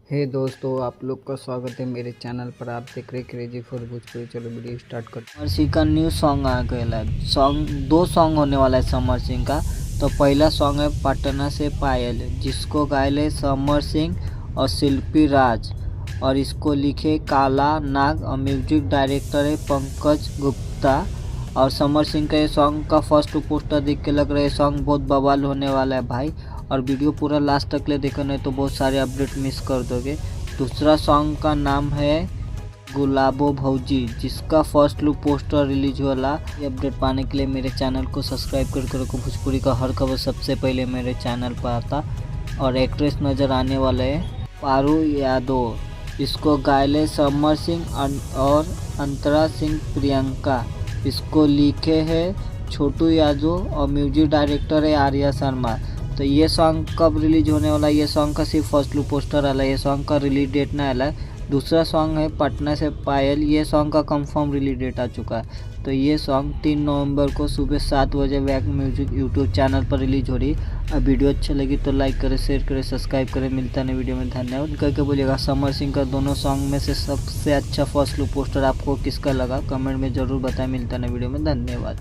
हे दोस्तों, आप लोग का स्वागत है मेरे चैनल पर। आप देख रहे क्रेजी फॉर भोजपुरी। चलो वीडियो स्टार्ट करते समर सिंह का न्यू सॉन्ग आ गया है। सॉन्ग दो सॉन्ग होने वाला है समर सिंह का। तो पहला सॉन्ग है पटना से पायल, जिसको गायले समर सिंह और शिल्पी राज, और इसको लिखे काला नाग, और म्यूजिक डायरेक्टर है पंकज गुप्ता। और समर सिंह का ये सॉन्ग का फर्स्ट पोस्टर देख के लग रहा है सॉन्ग बहुत बवाल होने वाला है भाई। और वीडियो पूरा लास्ट तक ले देखो, नहीं तो बहुत सारे अपडेट मिस कर दोगे। दूसरा सॉन्ग का नाम है गुलाबो भौजी, जिसका फर्स्ट लुक पोस्टर रिलीज वाला। ये अपडेट पाने के लिए मेरे चैनल को सब्सक्राइब कर करो। भोजपुरी का हर खबर सबसे पहले मेरे चैनल पर आता। और एक्ट्रेस नज़र आने वाले है पारू यादव, इसको गायले समर सिंह और अंतरा सिंह प्रियंका। इसको लिखे है छोटू यादव और म्यूजिक डायरेक्टर है आर्या शर्मा। तो ये सॉन्ग कब रिलीज होने वाला है? ये सॉन्ग का सिर्फ फर्स्ट लुक पोस्टर आला है, ये सॉन्ग का रिलीज डेट ना आला है। दूसरा सॉन्ग है पटना से पायल, ये सॉन्ग का कंफर्म रिलीज डेट आ चुका है। तो ये सॉन्ग 3 नवंबर को सुबह 7 बजे वैक म्यूजिक यूट्यूब चैनल पर रिलीज हो रही है। अब वीडियो अच्छी लगी तो लाइक करें, शेयर करें, सब्सक्राइब करें। मिलता है वीडियो में, धन्यवाद। करके बोलिएगा समर सिंह का दोनों सॉन्ग में से सबसे अच्छा फर्स्ट लुक पोस्टर आपको किसका लगा, कमेंट में ज़रूर बताएं। मिलता है वीडियो में, धन्यवाद।